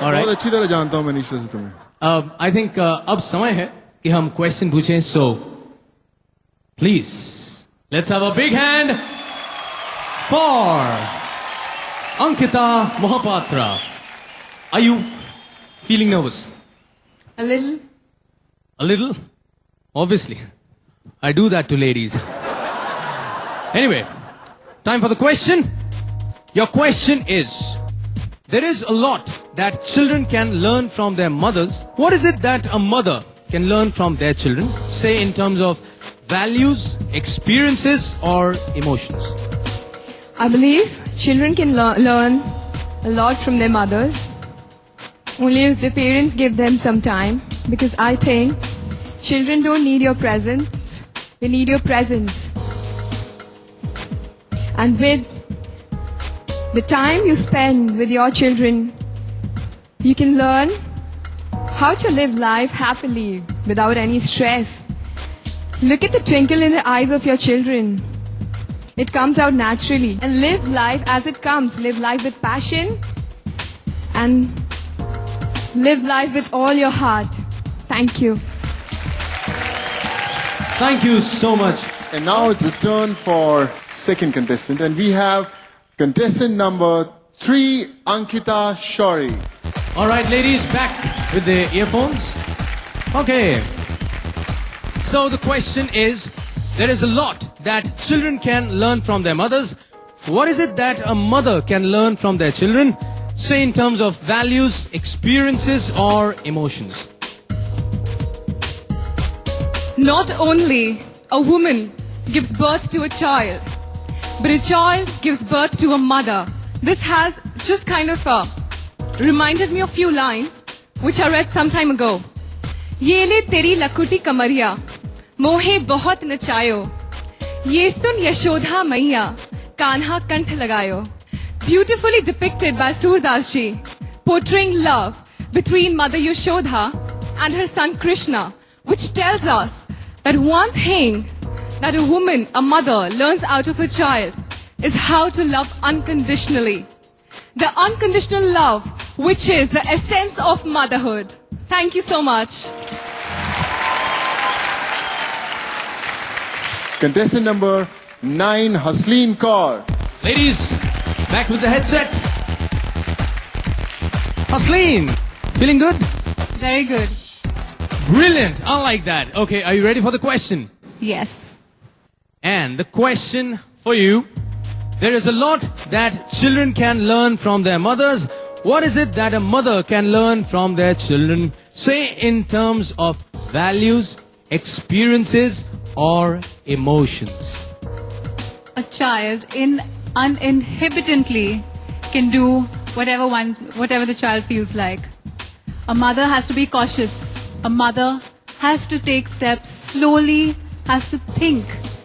Alright. बहुत अच्छी तरह जानता हूँ मैं निशा से तुम्हें. I think अब समय है कि हम क्वेश्चन पूछें. So please let's have a big hand for Ankita Mohapatra. Are you feeling nervous? A little. A little? Obviously. I do that to ladies. Anyway, time for the question. Your question is, there is a lot that children can learn from their mothers. What is it that a mother can learn from their children? Say in terms of values, experiences or emotions. I believe children can learn a lot from their mothers. Only if the parents give them some time. Because I think children don't need your presence. They need your presence. And with the time you spend with your children, you can learn how to live life happily without any stress. Look at the twinkle in the eyes of your children. It comes out naturally. And live life as it comes. Live life with passion and live life with all your heart. Thank you. Thank you so much. And now it's a turn for second contestant, and we have contestant number 3, Ankita Shori. All right, ladies, back with the earphones. Okay. So the question is, there is a lot that children can learn from their mothers. What is it that a mother can learn from their children? Say in terms of values, experiences or emotions. Not only a woman gives birth to a child, but a child gives birth to a mother. This has just kind of reminded me of few lines which I read some time ago. ये ले तेरी लकुटी कमरिया, मोहे बहुत नचायो. ये सुन यशोधा मैया, कान्हा कंठ लगायो. Beautifully depicted by Surdas ji, portraying love between Mother Yashodha and her son Krishna, which tells us that one thing that a woman, a mother, learns out of a child is how to love unconditionally. The unconditional love, which is the essence of motherhood. Thank you so much. Contestant number 9, Hasleen Kaur. Ladies, back with the headset. Hasleen, feeling good? Very good. Brilliant. I like that. Okay, are you ready for the question? Yes. And the question for you, there is a lot that children can learn from their mothers. What is it that a mother can learn from their children? Say in terms of values, experiences or emotions. A child uninhibitedly can do whatever the child feels like. A mother has to be cautious. A mother has to take steps slowly, has to think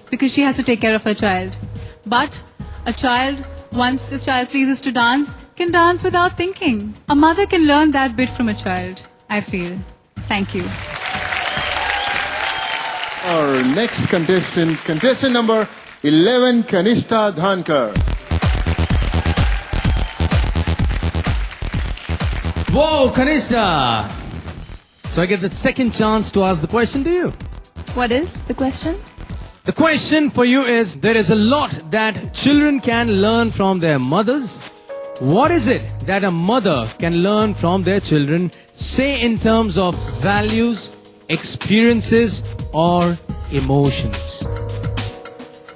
because she has to take care of her child. But a child, once the child pleases to dance, can dance without thinking. A mother can learn that bit from a child, I feel. Thank you. Our next contestant number 11, Kanishta Dhankar. Whoa, Kanishta! So I get the second chance to ask the question to you. What is the question? The question for you is, there is a lot that children can learn from their mothers. What is it that a mother can learn from their children, say in terms of values, experiences or emotions?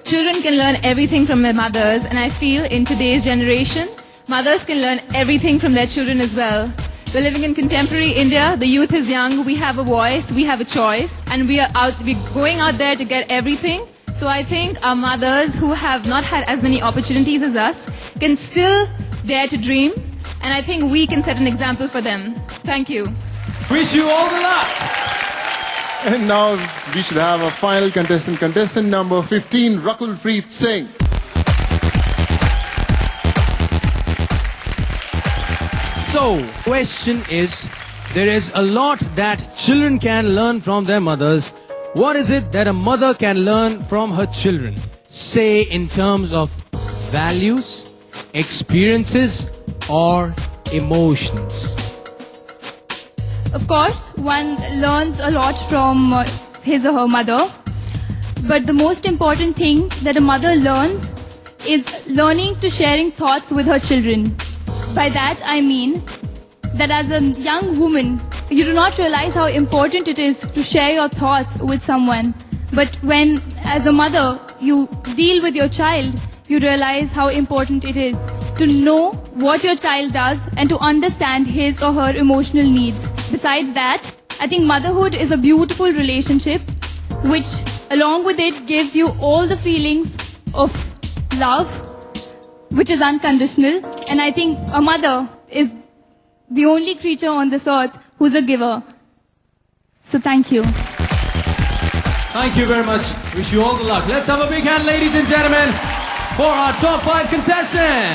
Children can learn everything from their mothers, and I feel in today's generation, mothers can learn everything from their children as well. We're living in contemporary India. The youth is young. We have a voice. We have a choice. And we're going out there to get everything. So I think our mothers who have not had as many opportunities as us can still dare to dream. And I think we can set an example for them. Thank you. Wish you all the luck. And now we should have a final contestant number 15, Rakulpreet Singh. So, question is, there is a lot that children can learn from their mothers. What is it that a mother can learn from her children? Say in terms of values, experiences or emotions. Of course, one learns a lot from his or her mother. But the most important thing that a mother learns is learning to sharing thoughts with her children. By that I mean that as a young woman, you do not realize how important it is to share your thoughts with someone. But when, as a mother, you deal with your child, you realize how important it is to know what your child does and to understand his or her emotional needs. Besides that, I think motherhood is a beautiful relationship which, along with it, gives you all the feelings of love, which is unconditional. And I think a mother is the only creature on this earth who's a giver. So thank you. Thank you very much. Wish you all the luck. Let's have a big hand, ladies and gentlemen, for our top 5 contestants.